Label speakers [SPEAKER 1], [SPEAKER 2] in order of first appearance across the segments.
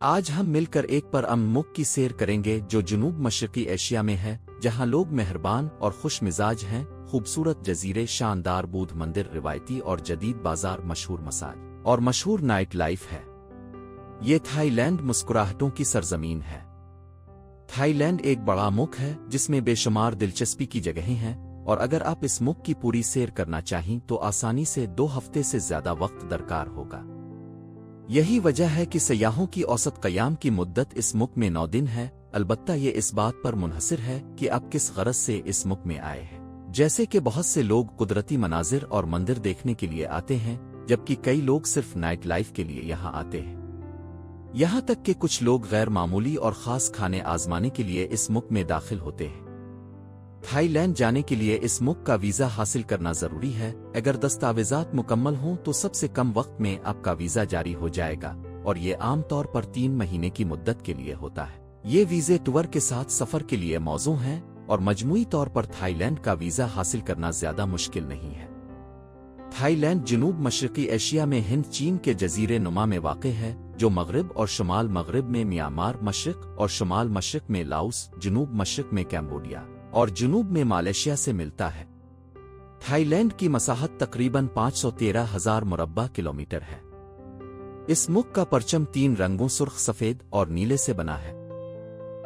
[SPEAKER 1] آج ہم مل کر ایک ملک کی سیر کریں گے جو جنوب مشرقی ایشیا میں ہے، جہاں لوگ مہربان اور خوش مزاج ہیں، خوبصورت جزیرے، شاندار بدھ مندر، روایتی اور جدید بازار، مشہور مساج اور مشہور نائٹ لائف ہے۔ یہ تھائی لینڈ مسکراہٹوں کی سرزمین ہے۔ تھائی لینڈ ایک بڑا ملک ہے جس میں بے شمار دلچسپی کی جگہیں ہیں، اور اگر آپ اس ملک کی پوری سیر کرنا چاہیں تو آسانی سے 2 ہفتے سے زیادہ وقت درکار ہوگا۔ یہی وجہ ہے کہ سیاحوں کی اوسط قیام کی مدت اس ملک میں 9 دن ہے، البتہ یہ اس بات پر منحصر ہے کہ آپ کس غرض سے اس ملک میں آئے ہیں، جیسے کہ بہت سے لوگ قدرتی مناظر اور مندر دیکھنے کے لیے آتے ہیں، جبکہ کئی لوگ صرف نائٹ لائف کے لیے یہاں آتے ہیں۔ یہاں تک کہ کچھ لوگ غیر معمولی اور خاص کھانے آزمانے کے لیے اس ملک میں داخل ہوتے ہیں۔ تھائی لینڈ جانے کے لیے اس ملک کا ویزا حاصل کرنا ضروری ہے۔ اگر دستاویزات مکمل ہوں تو سب سے کم وقت میں آپ کا ویزا جاری ہو جائے گا، اور یہ عام طور پر 3 مہینے کی مدت کے لیے ہوتا ہے۔ یہ ویزے ٹور کے ساتھ سفر کے لیے موزوں ہیں، اور مجموعی طور پر تھائی لینڈ کا ویزا حاصل کرنا زیادہ مشکل نہیں ہے۔ تھائی لینڈ جنوب مشرقی ایشیا میں ہند چین کے جزیرے نما میں واقع ہے، جو مغرب اور شمال مغرب میں میانمار، مشرق اور شمال مشرق میں لاؤس، جنوب مشرق میں کمبوڈیا اور جنوب میں ملائیشیا سے ملتا ہے۔ تھائی لینڈ کی مساحت تقریباً 513,000 مربع کلومیٹر ہے۔ اس ملک کا پرچم 3 رنگوں سرخ، سفید اور نیلے سے بنا ہے۔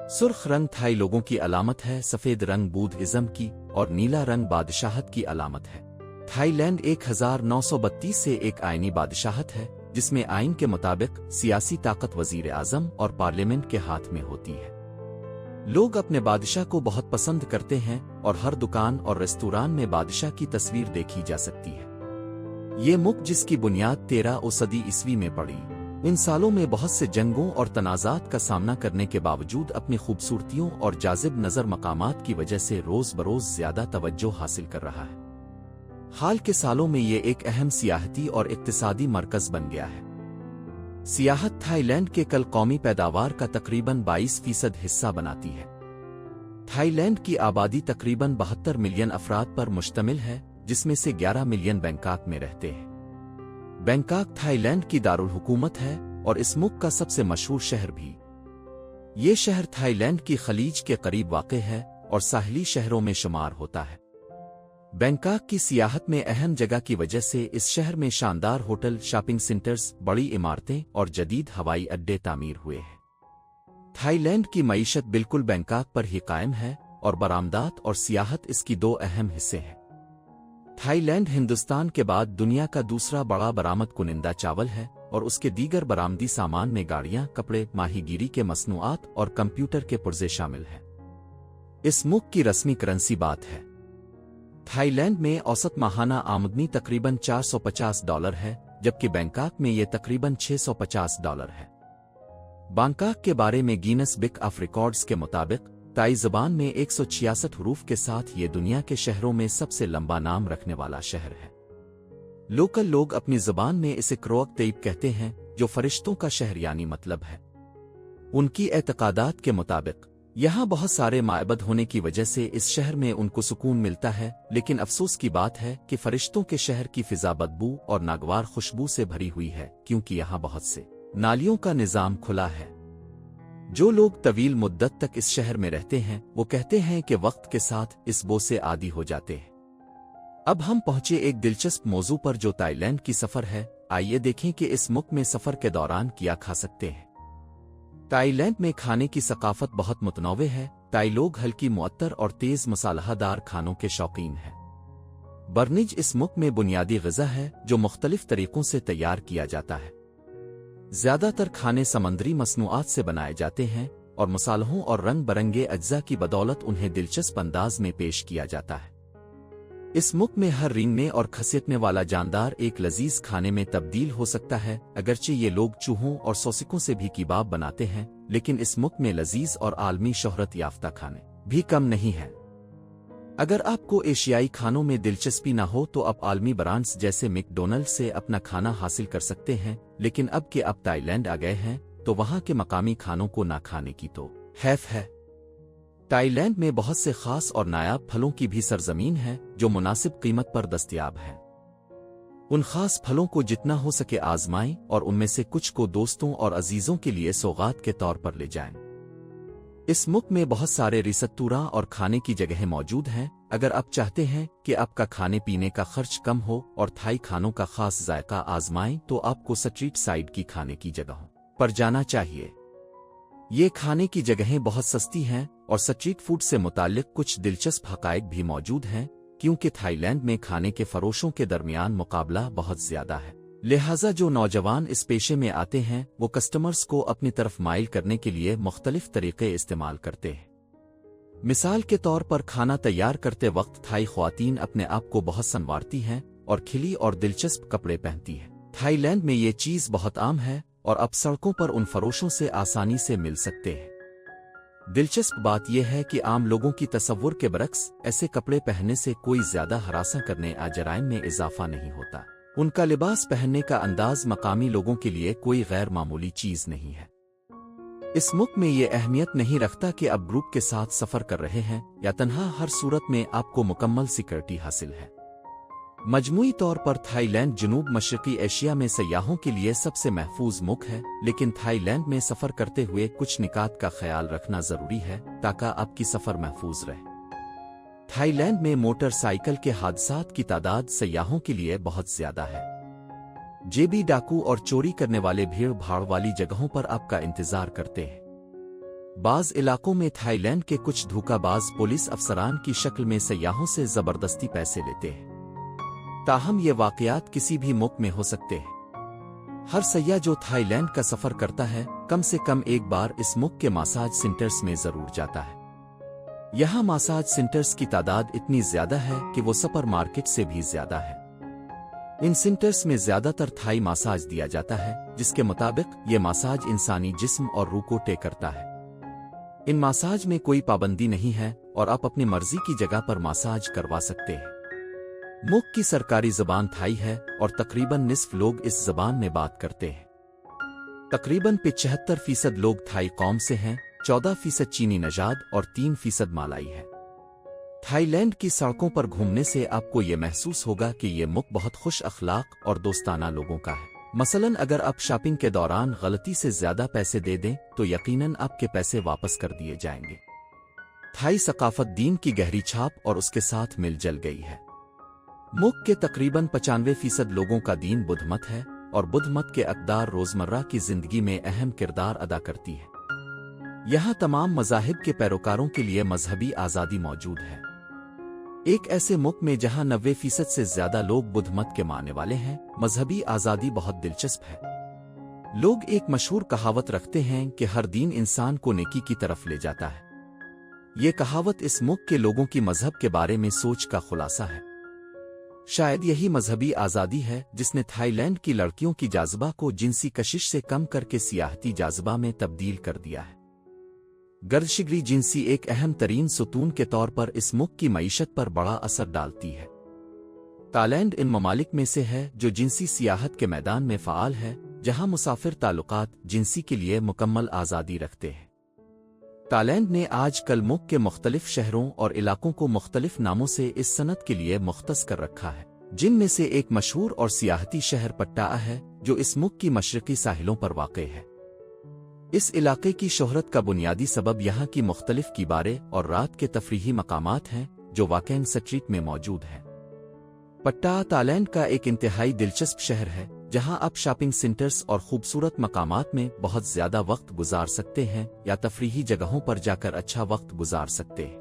[SPEAKER 1] سرخ رنگ تھائی لوگوں کی علامت ہے، سفید رنگ بودھ ازم کی، اور نیلا رنگ بادشاہت کی علامت ہے۔ تھائی لینڈ 1932 سے ایک آئینی بادشاہت ہے، جس میں آئین کے مطابق سیاسی طاقت وزیر اعظم اور پارلیمنٹ کے ہاتھ میں ہوتی ہے۔ لوگ اپنے بادشاہ کو بہت پسند کرتے ہیں، اور ہر دکان اور ریستوران میں بادشاہ کی تصویر دیکھی جا سکتی ہے۔ یہ ملک، جس کی بنیاد 13 صدی عیسوی میں پڑی، ان سالوں میں بہت سے جنگوں اور تنازعات کا سامنا کرنے کے باوجود اپنی خوبصورتیوں اور جاذب نظر مقامات کی وجہ سے روز بروز زیادہ توجہ حاصل کر رہا ہے۔ حال کے سالوں میں یہ ایک اہم سیاحتی اور اقتصادی مرکز بن گیا ہے۔ سیاحت تھائی لینڈ کے کل قومی پیداوار کا تقریباً 22% حصہ بناتی ہے۔ تھائی لینڈ کی آبادی تقریباً 72 ملین افراد پر مشتمل ہے، جس میں سے 11 ملین بینکاک میں رہتے ہیں۔ بینکاک تھائی لینڈ کی دارالحکومت ہے اور اس ملک کا سب سے مشہور شہر بھی۔ یہ شہر تھائی لینڈ کی خلیج کے قریب واقع ہے اور ساحلی شہروں میں شمار ہوتا ہے۔ بینکاک کی سیاحت میں اہم جگہ کی وجہ سے اس شہر میں شاندار ہوٹل، شاپنگ سینٹرز، بڑی عمارتیں اور جدید ہوائی اڈے تعمیر ہوئے ہیں۔ تھائی لینڈ کی معیشت بالکل بینکاک پر ہی قائم ہے، اور برآمدات اور سیاحت اس کی 2 اہم حصے ہیں۔ تھائی لینڈ ہندوستان کے بعد دنیا کا دوسرا بڑا برآمد کنندہ چاول ہے، اور اس کے دیگر برآمدی سامان میں گاڑیاں، کپڑے، ماہی گیری کے مصنوعات اور کمپیوٹر کے پرزے شامل ہیں۔ اس ملک کی رسمی کرنسی بات ہے۔ تھائی لینڈ میں اوسط ماہانہ آمدنی تقریباً $450 ہے، جبکہ بینکاک میں یہ تقریباً $650 ہے۔ بانکاک کے بارے میں گینس بک آف ریکارڈز کے مطابق تائی زبان میں 166 حروف کے ساتھ یہ دنیا کے شہروں میں سب سے لمبا نام رکھنے والا شہر ہے۔ لوکل لوگ اپنی زبان میں اسے کروک تیپ کہتے ہیں، جو فرشتوں کا شہر یعنی مطلب ہے۔ ان کی اعتقادات کے مطابق یہاں بہت سارے معبد ہونے کی وجہ سے اس شہر میں ان کو سکون ملتا ہے، لیکن افسوس کی بات ہے کہ فرشتوں کے شہر کی فضا بدبو اور ناگوار خوشبو سے بھری ہوئی ہے، کیونکہ یہاں بہت سے نالیوں کا نظام کھلا ہے۔ جو لوگ طویل مدت تک اس شہر میں رہتے ہیں وہ کہتے ہیں کہ وقت کے ساتھ اس بو سے عادی ہو جاتے ہیں۔ اب ہم پہنچے ایک دلچسپ موضوع پر جو تائی لینڈ کی سفر ہے۔ آئیے دیکھیں کہ اس ملک میں سفر کے دوران کیا کھا سکتے ہیں۔ تائی لینڈ میں کھانے کی ثقافت بہت متنوع ہے۔ تائی لوگ ہلکی، معطر اور تیز مسالہ دار کھانوں کے شوقین ہیں۔ برنج اس ملک میں بنیادی غذا ہے جو مختلف طریقوں سے تیار کیا جاتا ہے۔ زیادہ تر کھانے سمندری مصنوعات سے بنائے جاتے ہیں، اور مصالحوں اور رنگ برنگے اجزاء کی بدولت انہیں دلچسپ انداز میں پیش کیا جاتا ہے۔ اس ملک میں ہر رینگنے اور کھسیٹنے والا جاندار ایک لذیذ کھانے میں تبدیل ہو سکتا ہے۔ اگرچہ یہ لوگ چوہوں اور سوسکوں سے بھی کباب بناتے ہیں، لیکن اس ملک میں لذیذ اور عالمی شہرت یافتہ کھانے بھی کم نہیں ہیں۔ اگر آپ کو ایشیائی کھانوں میں دلچسپی نہ ہو تو آپ عالمی برانڈز جیسے میک ڈونلڈ سے اپنا کھانا حاصل کر سکتے ہیں، لیکن اب کہ آپ تائی لینڈ آ گئے ہیں تو وہاں کے مقامی کھانوں کو نہ کھانے کی تو حیف ہے۔ تائی لینڈ میں بہت سے خاص اور نایاب پھلوں کی بھی سرزمین ہے جو مناسب قیمت پر دستیاب ہیں۔ ان خاص پھلوں کو جتنا ہو سکے آزمائیں اور ان میں سے کچھ کو دوستوں اور عزیزوں کے لیے سوغات کے طور پر لے جائیں۔ اس ملک میں بہت سارے ریستوراں اور کھانے کی جگہیں موجود ہیں۔ اگر آپ چاہتے ہیں کہ آپ کا کھانے پینے کا خرچ کم ہو اور تھائی کھانوں کا خاص ذائقہ آزمائیں تو آپ کو سٹریٹ سائڈ کی کھانے کی جگہوں پر جانا چاہیے۔ یہ کھانے کی جگہیں بہت سستی ہیں اور سٹریٹ فوڈ سے متعلق کچھ دلچسپ حقائق بھی موجود ہیں، کیونکہ تھائی لینڈ میں کھانے کے فروشوں کے درمیان مقابلہ بہت زیادہ ہے، لہٰذا جو نوجوان اس پیشے میں آتے ہیں وہ کسٹمرز کو اپنی طرف مائل کرنے کے لیے مختلف طریقے استعمال کرتے ہیں۔ مثال کے طور پر کھانا تیار کرتے وقت تھائی خواتین اپنے آپ کو بہت سنوارتی ہیں اور کھلی اور دلچسپ کپڑے پہنتی ہیں۔ تھائی لینڈ میں یہ چیز بہت عام ہے اور اب سڑکوں پر ان فروشوں سے آسانی سے مل سکتے ہیں۔ دلچسپ بات یہ ہے کہ عام لوگوں کی تصور کے برعکس ایسے کپڑے پہننے سے کوئی زیادہ ہراساں کرنے یا جرائم میں اضافہ نہیں ہوتا۔ ان کا لباس پہننے کا انداز مقامی لوگوں کے لیے کوئی غیر معمولی چیز نہیں ہے۔ اس ملک میں یہ اہمیت نہیں رکھتا کہ آپ گروپ کے ساتھ سفر کر رہے ہیں یا تنہا، ہر صورت میں آپ کو مکمل سیکورٹی حاصل ہے۔ مجموعی طور پر تھائی لینڈ جنوب مشرقی ایشیا میں سیاحوں کے لیے سب سے محفوظ ملک ہے، لیکن تھائی لینڈ میں سفر کرتے ہوئے کچھ نکات کا خیال رکھنا ضروری ہے تاکہ آپ کی سفر محفوظ رہے۔ تھائی لینڈ میں موٹر سائیکل کے حادثات کی تعداد سیاحوں کے لیے بہت زیادہ ہے۔ جیبی ڈاکو اور چوری کرنے والے بھیڑ بھاڑ والی جگہوں پر آپ کا انتظار کرتے ہیں۔ بعض علاقوں میں تھائی لینڈ کے کچھ دھوکہ باز پولیس افسران کی شکل میں سیاحوں سے زبردستی پیسے لیتے ہیں، تاہم یہ واقعات کسی بھی ملک میں ہو سکتے ہیں۔ ہر سیاح جو تھائی لینڈ کا سفر کرتا ہے کم سے کم ایک بار اس ملک کے مساج سینٹرز میں ضرور جاتا ہے۔ یہاں مساج سینٹرز کی تعداد اتنی زیادہ ہے کہ وہ سپر مارکیٹ سے بھی زیادہ ہے۔ ان سینٹرز میں زیادہ تر تھائی مساج دیا جاتا ہے، جس کے مطابق یہ مساج انسانی جسم اور روح کو ٹے کرتا ہے۔ ان مساج میں کوئی پابندی نہیں ہے اور آپ اپنی مرضی کی جگہ پر مساج کروا سکتے ہیں۔ ملک کی سرکاری زبان تھائی ہے اور تقریباً نصف لوگ اس زبان میں بات کرتے ہیں۔ تقریباً 75% لوگ تھائی قوم سے ہیں، 14% چینی نژاد اور 3% مالائی ہے۔ تھائی لینڈ کی سڑکوں پر گھومنے سے آپ کو یہ محسوس ہوگا کہ یہ ملک بہت خوش اخلاق اور دوستانہ لوگوں کا ہے۔ مثلاً اگر آپ شاپنگ کے دوران غلطی سے زیادہ پیسے دے دیں تو یقیناً آپ کے پیسے واپس کر دیے جائیں گے۔ تھائی ثقافت دین کی گہری چھاپ اور اس کے ساتھ مل جل گئی ہے۔ ملک کے تقریباً 95% لوگوں کا دین بدھ مت ہے اور بدھ مت کے اقدار روزمرہ کی زندگی میں اہم کردار ادا کرتی ہے۔ یہاں تمام مذاہب کے پیروکاروں کے لیے مذہبی آزادی موجود ہے۔ ایک ایسے ملک میں جہاں 90% سے زیادہ لوگ بدھ مت کے ماننے والے ہیں، مذہبی آزادی بہت دلچسپ ہے۔ لوگ ایک مشہور کہاوت رکھتے ہیں کہ ہر دین انسان کو نیکی کی طرف لے جاتا ہے۔ یہ کہاوت اس ملک کے لوگوں کی مذہب کے بارے میں سوچ کا خلاصہ ہے۔ شاید یہی مذہبی آزادی ہے جس نے تھائی لینڈ کی لڑکیوں کی جاذبہ کو جنسی کشش سے کم کر کے سیاحتی جاذبہ میں تبدیل کر دیا ہے۔ گردشگری جنسی ایک اہم ترین ستون کے طور پر اس ملک کی معیشت پر بڑا اثر ڈالتی ہے۔ تھائی لینڈ ان ممالک میں سے ہے جو جنسی سیاحت کے میدان میں فعال ہے، جہاں مسافر تعلقات جنسی کے لیے مکمل آزادی رکھتے ہیں۔ تھائی لینڈ نے آج کل ملک کے مختلف شہروں اور علاقوں کو مختلف ناموں سے اس صنعت کے لیے مختص کر رکھا ہے، جن میں سے ایک مشہور اور سیاحتی شہر پٹایا ہے جو اس ملک کی مشرقی ساحلوں پر واقع ہے۔ اس علاقے کی شہرت کا بنیادی سبب یہاں کی مختلف کیبارے اور رات کے تفریحی مقامات ہیں جو واقعاً سٹریٹ میں موجود ہیں۔ پٹایا تھائی لینڈ کا ایک انتہائی دلچسپ شہر ہے جہاں آپ شاپنگ سینٹرز اور خوبصورت مقامات میں بہت زیادہ وقت گزار سکتے ہیں یا تفریحی جگہوں پر جا کر اچھا وقت گزار سکتے ہیں۔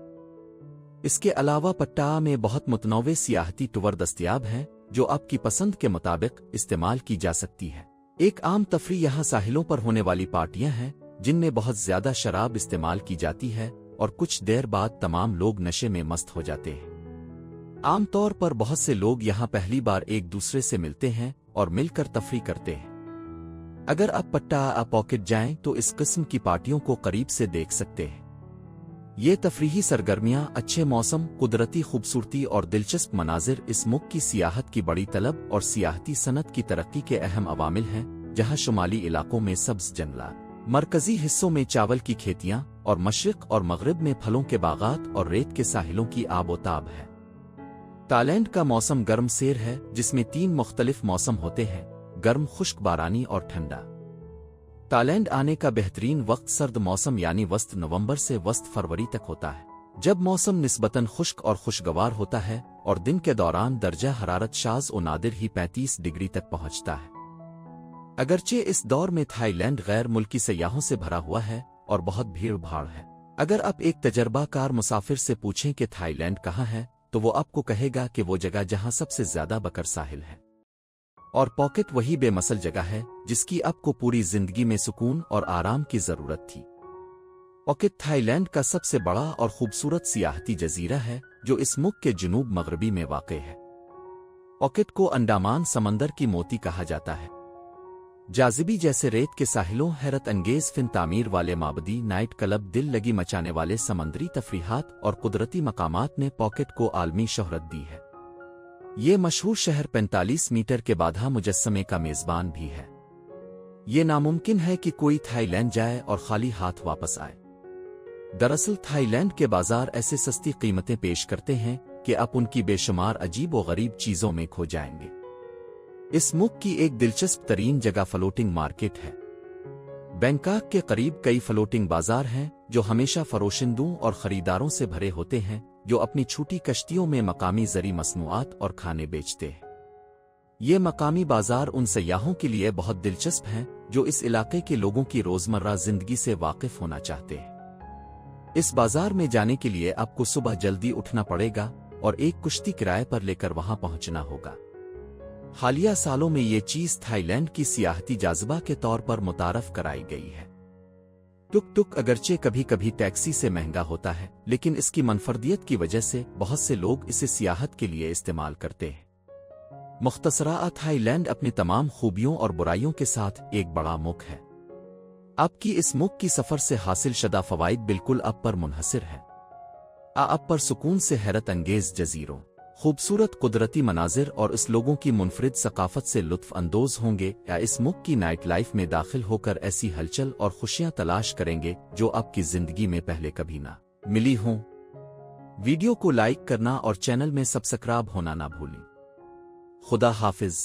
[SPEAKER 1] اس کے علاوہ پٹایا میں بہت متنوع سیاحتی ٹور دستیاب ہیں جو آپ کی پسند کے مطابق استعمال کی جا سکتی ہے۔ ایک عام تفریح یہاں ساحلوں پر ہونے والی پارٹیاں ہیں جن میں بہت زیادہ شراب استعمال کی جاتی ہے اور کچھ دیر بعد تمام لوگ نشے میں مست ہو جاتے ہیں۔ عام طور پر بہت سے لوگ یہاں پہلی بار ایک دوسرے سے ملتے ہیں اور مل کر تفریح کرتے ہیں۔ اگر آپ پٹایا پاکٹ جائیں تو اس قسم کی پارٹیوں کو قریب سے دیکھ سکتے ہیں۔ یہ تفریحی سرگرمیاں اچھے موسم، قدرتی خوبصورتی اور دلچسپ مناظر اس ملک کی سیاحت کی بڑی طلب اور سیاحتی صنعت کی ترقی کے اہم عوامل ہیں، جہاں شمالی علاقوں میں سبز جنگلات، مرکزی حصوں میں چاول کی کھیتیاں اور مشرق اور مغرب میں پھلوں کے باغات اور ریت کے ساحلوں کی آب و تاب ہے۔ تائلینڈ کا موسم گرم سیر ہے جس میں 3 مختلف موسم ہوتے ہیں: گرم، خشک، بارانی اور ٹھنڈا۔ تائلینڈ آنے کا بہترین وقت سرد موسم یعنی وسط نومبر سے وسط فروری تک ہوتا ہے، جب موسم نسبتاً خشک اور خوشگوار ہوتا ہے اور دن کے دوران درجہ حرارت شاذ و نادر ہی 35 ڈگری تک پہنچتا ہے۔ اگرچہ اس دور میں تھائی لینڈ غیر ملکی سیاحوں سے بھرا ہوا ہے اور بہت بھیڑ بھاڑ ہے۔ اگر آپ ایک تجربہ کار مسافر سے پوچھیں کہ تھائی لینڈ کہاں ہے تو وہ آپ کو کہے گا کہ وہ جگہ جہاں سب سے زیادہ بکر ساحل ہے، اور پاکٹ وہی بے مثل جگہ ہے جس کی آپ کو پوری زندگی میں سکون اور آرام کی ضرورت تھی۔ پاکٹ تھائی لینڈ کا سب سے بڑا اور خوبصورت سیاحتی جزیرہ ہے جو اس ملک کے جنوب مغربی میں واقع ہے۔ پاکٹ کو انڈامان سمندر کی موتی کہا جاتا ہے۔ جاذبی جیسے ریت کے ساحلوں، حیرت انگیز فن تعمیر والے معبدی، نائٹ کلب، دل لگی مچانے والے سمندری تفریحات اور قدرتی مقامات نے پاکٹ کو عالمی شہرت دی ہے۔ یہ مشہور شہر 45 میٹر کے بادھا مجسمے کا میزبان بھی ہے۔ یہ ناممکن ہے کہ کوئی تھائی لینڈ جائے اور خالی ہاتھ واپس آئے۔ دراصل تھائی لینڈ کے بازار ایسے سستی قیمتیں پیش کرتے ہیں کہ آپ ان کی بے شمار عجیب و غریب چیزوں میں کھو جائیں گے۔ اس ملک کی ایک دلچسپ ترین جگہ فلوٹنگ مارکیٹ ہے۔ بینکاک کے قریب کئی فلوٹنگ بازار ہیں جو ہمیشہ فروشندوں اور خریداروں سے بھرے ہوتے ہیں جو اپنی چھوٹی کشتیوں میں مقامی زرعی مصنوعات اور کھانے بیچتے ہیں۔ یہ مقامی بازار ان سیاحوں کے لیے بہت دلچسپ ہیں جو اس علاقے کے لوگوں کی روزمرہ زندگی سے واقف ہونا چاہتے ہیں۔ اس بازار میں جانے کے لیے آپ کو صبح جلدی اٹھنا پڑے گا اور ایک کشتی کرائے پر لے کر وہاں پہنچنا ہوگا۔ حالیہ سالوں میں یہ چیز تھائی لینڈ کی سیاحتی جاذبہ کے طور پر متعارف کرائی گئی ہے۔ ٹک ٹک اگرچہ کبھی کبھی ٹیکسی سے مہنگا ہوتا ہے، لیکن اس کی منفردیت کی وجہ سے بہت سے لوگ اسے سیاحت کے لیے استعمال کرتے ہیں۔ مختصرا تھائی لینڈ اپنی تمام خوبیوں اور برائیوں کے ساتھ ایک بڑا ملک ہے۔ آپ کی اس ملک کی سفر سے حاصل شدہ فوائد بالکل آپ پر منحصر ہے۔ آپ پر سکون سے حیرت انگیز جزیروں، خوبصورت قدرتی مناظر اور اس لوگوں کی منفرد ثقافت سے لطف اندوز ہوں گے، یا اس ملک کی نائٹ لائف میں داخل ہو کر ایسی ہلچل اور خوشیاں تلاش کریں گے جو آپ کی زندگی میں پہلے کبھی نہ ملی ہوں۔ ویڈیو کو لائک کرنا اور چینل میں سبسکرائب ہونا نہ بھولیں۔ خدا حافظ۔